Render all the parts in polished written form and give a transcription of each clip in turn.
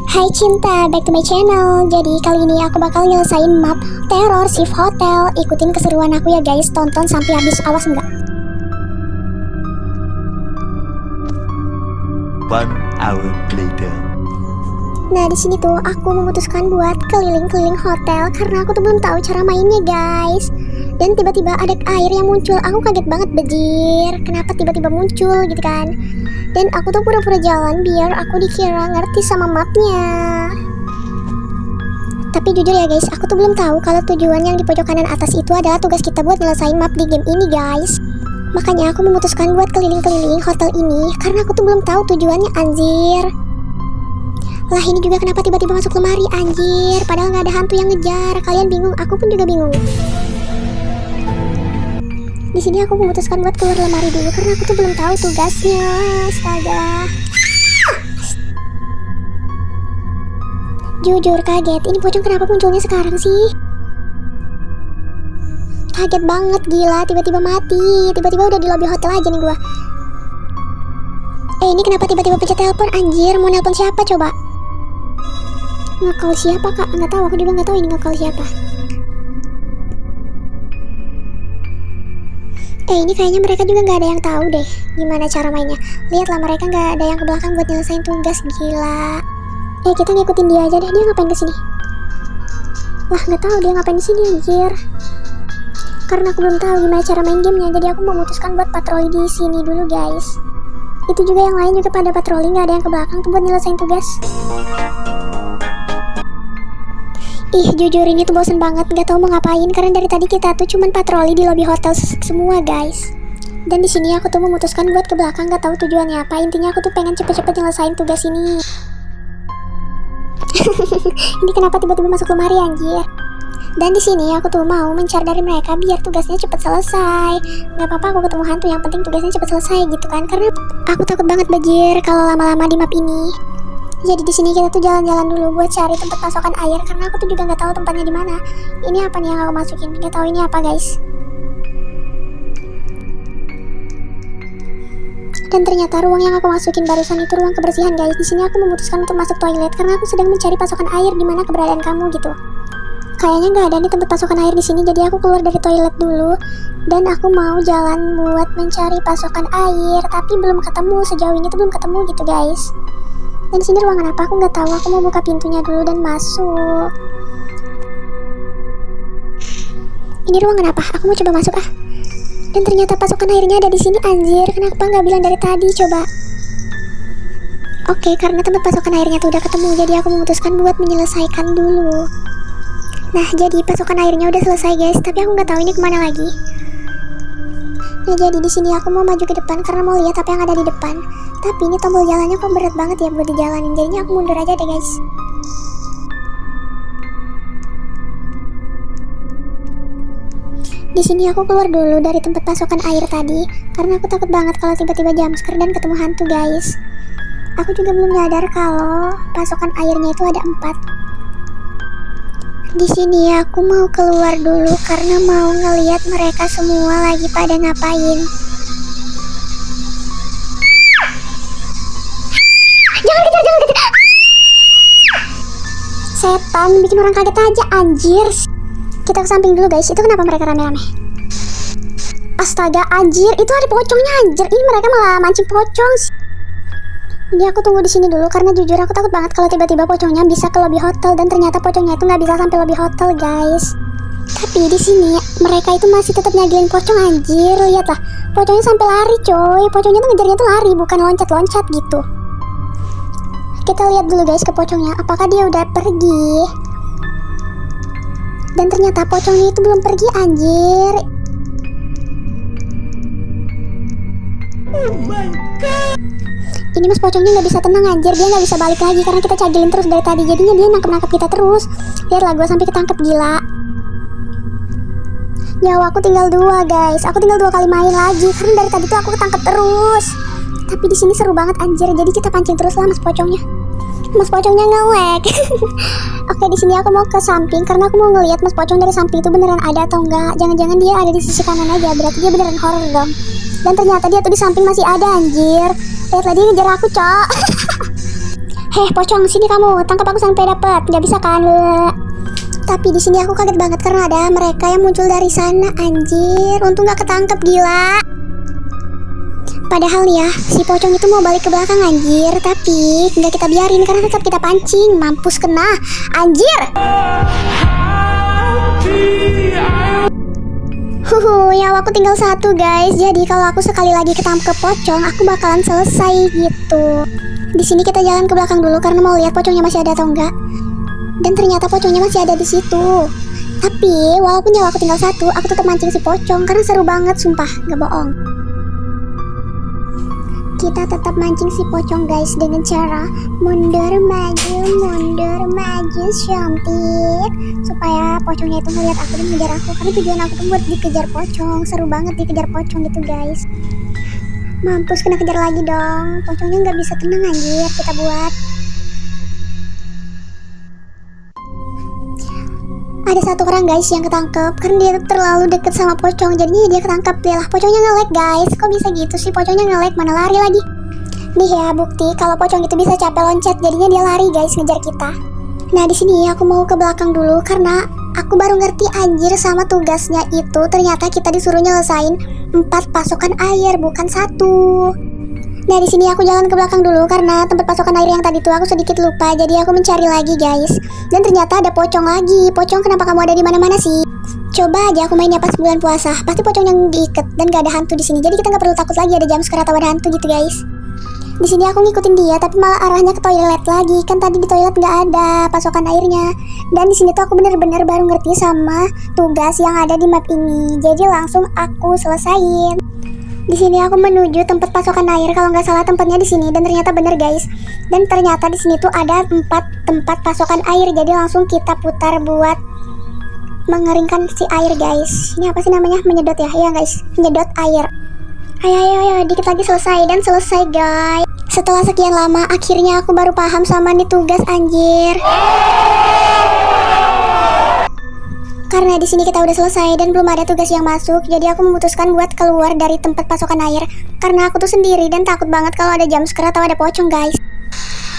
Hai cinta, back to my channel. Jadi kali ini aku bakal nyelesain map Terror Shift Hotel. Ikutin keseruan aku ya guys, tonton sampai habis, awas enggak. 1 hour later. Nah di sini tuh aku memutuskan buat keliling-keliling hotel karena aku tuh belum tahu cara mainnya guys. Dan tiba-tiba ada air yang muncul, aku kaget banget bejir. Kenapa tiba-tiba muncul gitu kan? Dan aku tuh pura-pura jalan biar aku dikira ngerti sama mapnya. Tapi jujur ya guys, aku tuh belum tahu kalau tujuan yang di pojok kanan atas itu adalah tugas kita buat nyelesain map di game ini guys. Makanya aku memutuskan buat keliling-keliling hotel ini karena aku tuh belum tahu tujuannya anjir. Lah ini juga kenapa tiba-tiba masuk lemari anjir, padahal nggak ada hantu yang ngejar. Kalian bingung, aku pun juga bingung. Di sini aku memutuskan buat keluar lemari dulu karena aku tuh belum tahu tugasnya. Astaga. Jujur kaget, ini pocong kenapa munculnya sekarang sih? Kaget banget gila, tiba-tiba mati. Tiba-tiba udah di lobby hotel aja nih gua. Ini kenapa tiba-tiba pencet telepon anjir? Mau nelpon siapa coba? Nge-call siapa kak? Nggak tahu, aku juga nggak tahu ini nge-call siapa. Ini kayaknya mereka juga nggak ada yang tahu deh gimana cara mainnya. Lihatlah mereka nggak ada yang ke belakang buat nyelesain tugas, gila. Kita ngikutin dia aja deh, dia ngapain kesini? Lah nggak tahu dia ngapain di sini anjir. Karena aku belum tahu gimana cara main gamenya, jadi aku memutuskan buat patroli di sini dulu guys. Itu juga yang lain juga pada patroli, nggak ada yang ke belakang tuh buat nyelesain tugas. Jujur ini tuh bosen banget, nggak tahu mau ngapain karena dari tadi kita tuh cuman patroli di lobby hotel semua guys. Dan di sini aku tuh memutuskan buat ke belakang, nggak tahu tujuannya apa. Intinya aku tuh pengen cepet-cepet nyelesain tugas ini. Ini kenapa tiba-tiba masuk lemari anjir? Dan di sini aku tuh mau mencari dari mereka biar tugasnya cepet selesai. Nggak apa-apa aku ketemu hantu, yang penting tugasnya cepet selesai gitu kan. Karena aku takut banget bajir kalau lama-lama di map ini. Jadi di sini kita tuh jalan-jalan dulu buat cari tempat pasokan air karena aku tuh juga nggak tahu tempatnya di mana. Ini apa nih yang aku masukin? Nggak tahu ini apa guys. Dan ternyata ruang yang aku masukin barusan itu ruang kebersihan guys. Di sini aku memutuskan untuk masuk toilet karena aku sedang mencari pasokan air di mana keberadaan kamu gitu. Kayaknya nggak ada nih tempat pasokan air di sini, jadi aku keluar dari toilet dulu dan aku mau jalan buat mencari pasokan air, tapi belum ketemu, sejauh ini tuh belum ketemu gitu guys. Dan di sini ruangan apa? Aku nggak tahu. Aku mau buka pintunya dulu dan masuk. Ini ruangan apa? Aku mau coba masuk ah. Dan ternyata pasokan airnya ada di sini anjir. Kenapa nggak bilang dari tadi coba? Oke, karena tempat pasokan airnya tuh udah ketemu, jadi aku memutuskan buat menyelesaikan dulu. Nah, jadi pasokan airnya udah selesai guys, tapi aku nggak tahu ini kemana lagi. Nah, jadi di sini aku mau maju ke depan karena mau lihat apa yang ada di depan. Tapi ini tombol jalannya kok berat banget ya buat dijalanin, jadinya aku mundur aja deh guys. Di sini aku keluar dulu dari tempat pasokan air tadi karena aku takut banget kalau tiba-tiba jumpscare dan ketemu hantu guys. Aku juga belum nyadar kalau pasokan airnya itu ada 4. Di sini aku mau keluar dulu karena mau ngelihat mereka semua lagi pada ngapain. Jangan kejar. Setan bikin orang kaget aja anjir. Kita ke samping dulu guys. Itu kenapa mereka rame-rame? Astaga anjir, itu ada pocongnya anjir. Ini mereka malah mancing pocong. Jadi aku tunggu di sini dulu karena jujur aku takut banget kalau tiba-tiba pocongnya bisa ke lobby hotel dan ternyata pocongnya itu nggak bisa sampai lobby hotel guys. Tapi di sini mereka itu masih tetap nyagain pocong anjir. Lihatlah, pocongnya sampai lari coy. Pocongnya tuh ngejarnya tuh lari, bukan loncat-loncat gitu. Kita lihat dulu guys ke pocongnya, apakah dia udah pergi. Dan ternyata pocongnya itu belum pergi anjir. Oh my god. Ini mas pocongnya nggak bisa tenang anjir, dia nggak bisa balik lagi karena kita cagilin terus dari tadi, jadinya dia nangkep kita terus. Lihatlah gue sampai ketangkep gila. Nyawa aku tinggal 2 guys, aku tinggal 2 kali main lagi karena dari tadi tuh aku ketangkep terus. Tapi di sini seru banget anjir, jadi kita pancing terus lah mas pocongnya. Mas pocongnya nge-lag. Oke, di sini aku mau ke samping karena aku mau ngelihat mas pocong dari samping itu beneran ada atau enggak. Jangan-jangan dia ada di sisi kanan aja, berarti dia beneran horror dong. Dan ternyata dia tuh di samping masih ada anjir. Lihatlah dia ngejar aku, cok. Heh pocong, sini kamu, tangkap aku sampai dapet. Gak bisa kan lu? Tapi di sini aku kaget banget karena ada mereka yang muncul dari sana, anjir. Untung gak ketangkep, gila. Padahal ya, si pocong itu mau balik ke belakang anjir, tapi nggak kita biarin karena tetap kita pancing. Mampus kena, anjir. Nyawa aku tinggal satu guys. Jadi kalau aku sekali lagi ketangkep pocong, aku bakalan selesai gitu. Di sini kita jalan ke belakang dulu karena mau lihat pocongnya masih ada atau enggak. Dan ternyata pocongnya masih ada di situ. Tapi walaupun nyawa aku tinggal satu, aku tetap mancing si pocong karena seru banget, sumpah, gak bohong. Kita tetap mancing si pocong guys dengan cara mundur maju cantik, supaya pocongnya itu ngeliat aku dan ngejar aku, karena tujuan aku tuh buat dikejar pocong. Seru banget dikejar pocong gitu guys. Mampus, kena kejar lagi dong. Pocongnya nggak bisa tenang anjir, kita buat. Ada satu orang guys yang ketangkep karena dia terlalu deket sama pocong, jadinya dia ketangkep. Dia lah, pocongnya nge-lag guys. Kok bisa gitu sih, pocongnya nge-lag, mana lari lagi. Nih ya bukti kalau pocong itu bisa capek loncat, jadinya dia lari guys ngejar kita. Nah di sini aku mau ke belakang dulu karena aku baru ngerti anjir sama tugasnya itu. Ternyata kita disuruh nyelesain 4 pasokan air bukan 1. Nah di sini aku jalan ke belakang dulu karena tempat pasokan air yang tadi tuh aku sedikit lupa, jadi aku mencari lagi guys. Dan ternyata ada pocong lagi. Pocong, kenapa kamu ada di mana-mana sih? Coba aja aku mainnya pas bulan puasa, pasti pocong yang diikat dan gak ada hantu di sini. Jadi kita nggak perlu takut lagi ada jumpscare atau ada hantu gitu guys. Di sini aku ngikutin dia tapi malah arahnya ke toilet lagi. Kan tadi di toilet nggak ada pasokan airnya. Dan di sini tuh aku bener-bener baru ngerti sama tugas yang ada di map ini. Jadi langsung aku selesain. Di sini aku menuju tempat pasokan air, kalau nggak salah tempatnya di sini, dan ternyata bener guys. Dan ternyata di sini tuh ada 4 tempat pasokan air, jadi langsung kita putar buat mengeringkan si air guys. Ini apa sih namanya? Menyedot ya? Iya guys, menyedot air. Ayo, dikit lagi selesai, dan selesai guys. Setelah sekian lama, akhirnya aku baru paham sama nih tugas anjir. Karena di sini kita udah selesai dan belum ada tugas yang masuk, jadi aku memutuskan buat keluar dari tempat pasokan air. Karena aku tuh sendiri dan takut banget kalau ada jumpscare atau ada pocong guys.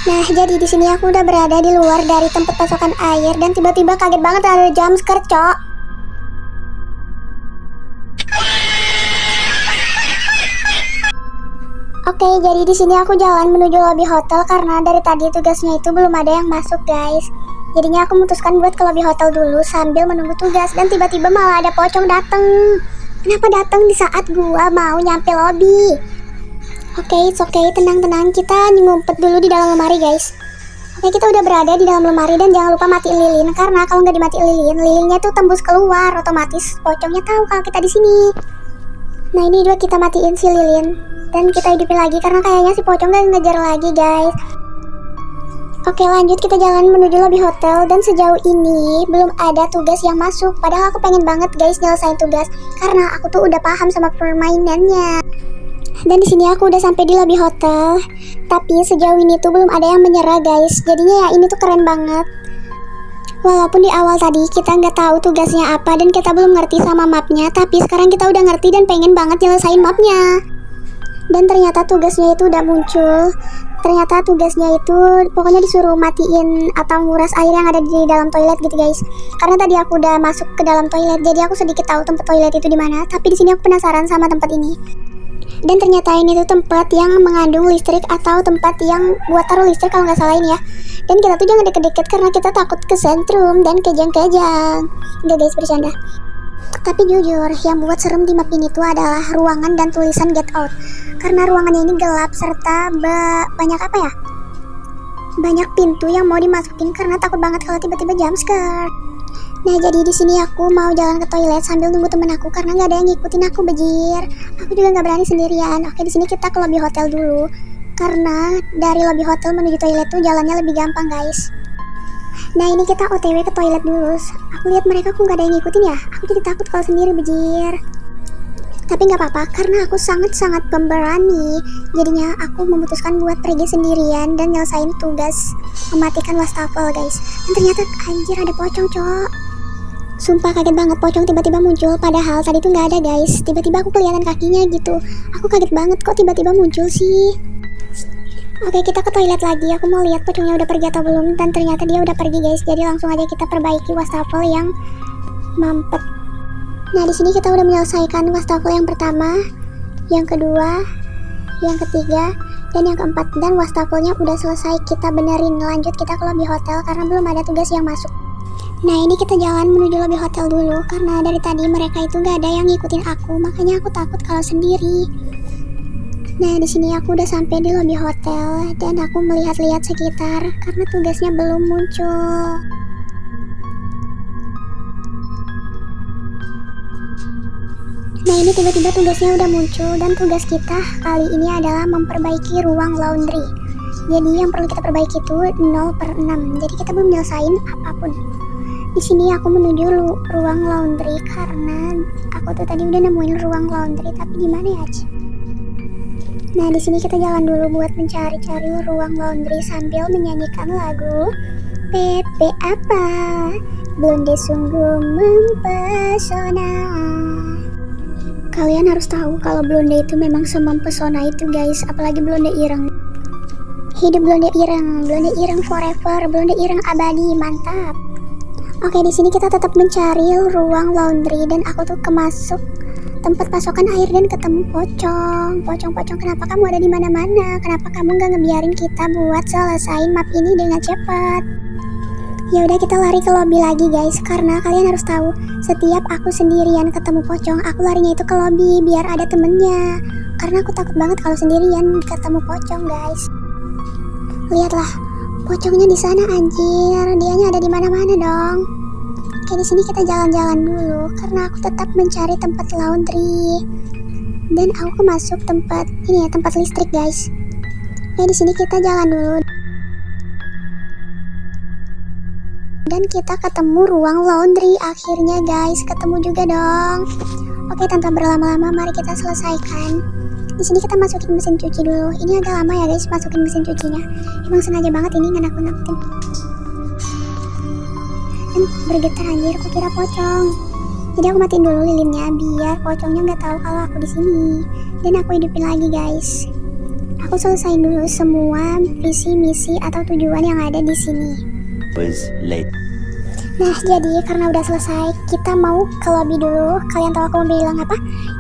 Nah, jadi di sini aku udah berada di luar dari tempat pasokan air dan tiba-tiba kaget banget ada jumpscare, cok. Oke, jadi di sini aku jalan menuju lobby hotel karena dari tadi tugasnya itu belum ada yang masuk guys. Jadinya aku memutuskan buat ke lobby hotel dulu sambil menunggu tugas, dan tiba-tiba malah ada pocong dateng. Kenapa dateng di saat gua mau nyampe lobby? Oke, it's okay, tenang-tenang, kita ngumpet dulu di dalam lemari guys. Oke, kita udah berada di dalam lemari dan jangan lupa matiin lilin karena kalau nggak dimatiin lilinnya tuh tembus keluar, otomatis pocongnya tahu kalau kita di sini. Nah ini juga kita matiin si lilin dan kita hidupin lagi karena kayaknya si pocong gak ngejar lagi guys. Oke, lanjut kita jalan menuju lobby hotel dan sejauh ini belum ada tugas yang masuk. Padahal aku pengen banget guys nyelesain tugas karena aku tuh udah paham sama permainannya. Dan di sini aku udah sampai di lobby hotel, tapi sejauh ini tuh belum ada yang menyerah guys. Jadinya ya ini tuh keren banget. Walaupun di awal tadi kita nggak tahu tugasnya apa dan kita belum ngerti sama mapnya, tapi sekarang kita udah ngerti dan pengen banget nyelesain mapnya. Dan ternyata tugasnya itu udah muncul. Ternyata tugasnya itu pokoknya disuruh matiin atau nguras air yang ada di dalam toilet gitu guys. Karena tadi aku udah masuk ke dalam toilet, jadi aku sedikit tahu tempat toilet itu di mana. Tapi di sini aku penasaran sama tempat ini. Dan ternyata ini tuh tempat yang mengandung listrik atau tempat yang buat taruh listrik kalau nggak salah ini ya. Dan kita tuh jangan deket-deket karena kita takut kesentrum dan kejang-kejang. Enggak guys, bercanda. Tapi jujur, yang buat serem di map ini tuh adalah ruangan dan tulisan get out. Karena ruangannya ini gelap serta banyak apa ya? Banyak pintu yang mau dimasukin karena takut banget kalau tiba-tiba jumpscare. Nah jadi di sini aku mau jalan ke toilet sambil nunggu temen aku karena nggak ada yang ngikutin aku bejir. Aku juga nggak berani sendirian. Oke, di sini kita ke lobby hotel dulu karena dari lobby hotel menuju toilet tuh jalannya lebih gampang guys. Nah ini kita OTW ke toilet dulu. Aku lihat mereka kok nggak ada yang ngikutin ya. Aku jadi takut kalau sendiri bejir. Tapi nggak apa-apa karena aku sangat-sangat pemberani. Jadinya aku memutuskan buat pergi sendirian dan nyelesain tugas mematikan wastafel guys. Dan ternyata anjir ada pocong cok. Sumpah kaget banget pocong tiba-tiba muncul, padahal tadi tuh nggak ada guys. Tiba-tiba aku kelihatan kakinya gitu. Aku kaget banget kok tiba-tiba muncul sih. Oke, kita ke toilet lagi. Aku mau lihat pocongnya udah pergi atau belum. Dan ternyata dia udah pergi guys. Jadi langsung aja kita perbaiki wastafel yang mampet. Nah di sini kita udah menyelesaikan wastafel yang pertama, yang kedua, yang ketiga, dan yang keempat. Dan wastafelnya udah selesai. Kita benerin. Lanjut kita ke lobby hotel karena belum ada tugas yang masuk. Nah ini kita jalan menuju lobby hotel dulu karena dari tadi mereka itu gak ada yang ngikutin aku. Makanya aku takut kalau sendiri. Nah di sini aku udah sampai di lobby hotel dan aku melihat-lihat sekitar karena tugasnya belum muncul. Nah ini tiba-tiba tugasnya udah muncul dan tugas kita kali ini adalah memperbaiki ruang laundry. Jadi yang perlu kita perbaiki itu 0/6. Jadi kita belum nyelesain apapun. Di sini aku menuju ruang laundry karena aku tuh tadi udah nemuin ruang laundry tapi di mana ya? Nah di sini kita jalan dulu buat mencari-cari ruang laundry sambil menyanyikan lagu Pepe apa Blonde sungguh mempesona. Kalian harus tahu kalau blonde itu memang semempesona itu guys, apalagi blonde ireng. Hidup blonde ireng forever, blonde ireng abadi, mantap. Oke di sini kita tetap mencari ruang laundry dan aku tuh kemasuk tempat pasokan air dan ketemu pocong. Pocong, kenapa kamu ada di mana-mana? Kenapa kamu nggak ngebiarin kita buat selesain map ini dengan cepat? Ya udah kita lari ke lobby lagi guys, karena kalian harus tahu, setiap aku sendirian ketemu pocong, aku larinya itu ke lobby biar ada temennya. Karena aku takut banget kalau sendirian ketemu pocong guys. Lihatlah, pocongnya di sana anjir, dianya ada di mana-mana dong. Oke di sini kita jalan-jalan dulu karena aku tetap mencari tempat laundry. Dan aku masuk tempat ini ya, tempat listrik guys. Ya di sini kita jalan dulu. Dan kita ketemu ruang laundry akhirnya guys, ketemu juga dong. Oke tanpa berlama-lama mari kita selesaikan. Di sini kita masukin mesin cuci dulu. Ini agak lama ya guys masukin mesin cucinya. Emang sengaja banget ini ngenakut-nakutin. Bergetar anjir, aku kira pocong. Jadi aku matiin dulu lilinnya biar pocongnya nggak tahu kalau aku di sini. Dan aku hidupin lagi guys. Aku selesaiin dulu semua visi misi atau tujuan yang ada di sini. Nah jadi karena udah selesai kita mau ke lobby dulu. Kalian tahu aku mau bilang apa?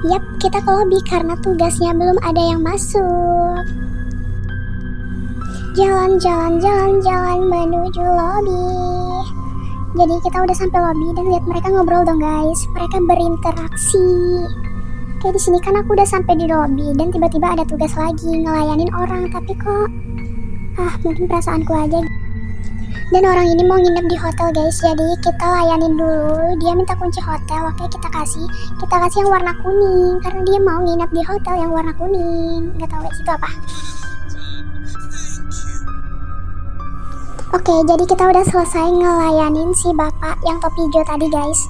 Yap, kita ke lobby karena tugasnya belum ada yang masuk. Jalan menuju lobby. Jadi kita udah sampai lobby dan lihat mereka ngobrol dong guys. Mereka berinteraksi. Kayak di sini kan aku udah sampai di lobby dan tiba-tiba ada tugas lagi ngelayanin orang, tapi kok mungkin perasaanku aja. Dan orang ini mau nginep di hotel guys, jadi kita layanin dulu. Dia minta kunci hotel, oke kita kasih yang warna kuning karena dia mau nginep di hotel yang warna kuning. Nggak tahu guys itu apa. Oke, jadi kita udah selesai ngelayanin si bapak yang topi hijau tadi guys.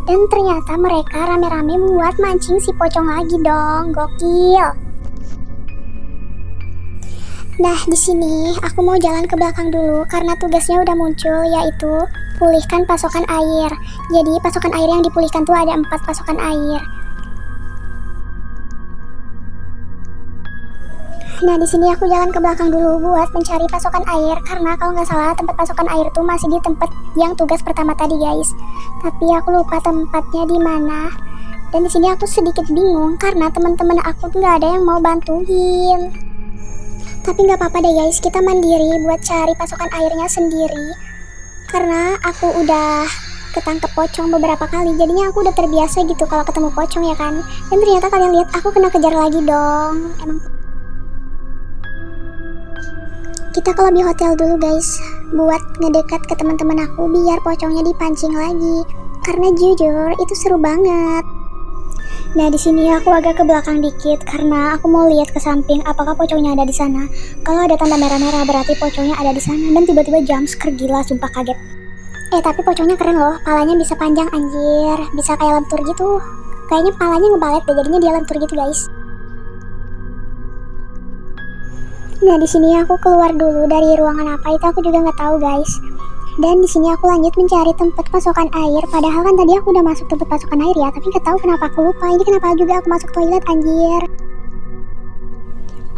Dan ternyata mereka rame-rame buat mancing si pocong lagi dong, gokil. Nah di sini aku mau jalan ke belakang dulu karena tugasnya udah muncul, yaitu pulihkan pasokan air. Jadi pasokan air yang dipulihkan tuh ada 4 pasokan air. Nah di sini aku jalan ke belakang dulu buat mencari pasokan air karena kalau nggak salah tempat pasokan air tuh masih di tempat yang tugas pertama tadi guys. Tapi aku lupa tempatnya di mana. Dan di sini aku sedikit bingung karena teman-teman aku tuh nggak ada yang mau bantuin. Tapi nggak apa-apa deh guys, kita mandiri buat cari pasokan airnya sendiri. Karena aku udah ketangkep pocong beberapa kali, jadinya aku udah terbiasa gitu kalau ketemu pocong ya kan. Dan ternyata kalian lihat aku kena kejar lagi dong. Emang kita ke lobby hotel dulu guys buat ngedekat ke teman-teman aku biar pocongnya dipancing lagi karena jujur itu seru banget. Nah di sini aku agak ke belakang dikit karena aku mau lihat ke samping apakah pocongnya ada di sana. Kalau ada tanda merah-merah berarti pocongnya ada di sana. Dan tiba-tiba jumpscare gila, sumpah kaget. Tapi pocongnya keren loh, palanya bisa panjang anjir, bisa kayak lentur gitu. Kayaknya palanya ngebalet deh, jadinya dia lentur gitu guys. Nah di sini aku keluar dulu dari ruangan apa itu aku juga nggak tahu guys. Dan di sini aku lanjut mencari tempat pasokan air. Padahal kan tadi aku udah masuk tempat pasokan air ya, tapi nggak tahu kenapa aku lupa. Ini kenapa juga aku masuk toilet anjir.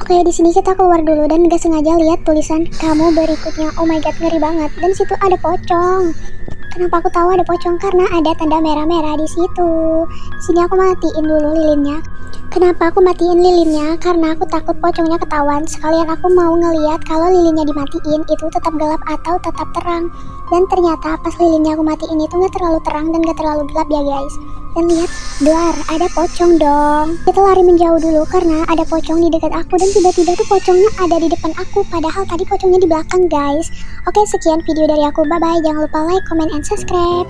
Oke, di sini kita keluar dulu dan gak sengaja lihat tulisan kamu berikutnya. Oh my god, ngeri banget. Dan situ ada pocong. Kenapa aku tahu ada pocong? Karena ada tanda merah-merah di situ. Di sini aku matiin dulu lilinnya. Kenapa aku matiin lilinnya? Karena aku takut pocongnya ketahuan. Sekalian aku mau ngeliat kalau lilinnya dimatiin itu tetap gelap atau tetap terang. Dan ternyata pas lilinnya aku matiin itu gak terlalu terang dan gak terlalu gelap ya guys. Dan lihat, duar, ada pocong dong. Kita lari menjauh dulu karena ada pocong di dekat aku. Dan tiba-tiba tuh pocongnya ada di depan aku. Padahal tadi pocongnya di belakang guys. Oke, sekian video dari aku. Bye-bye. Jangan lupa like, comment, and subscribe.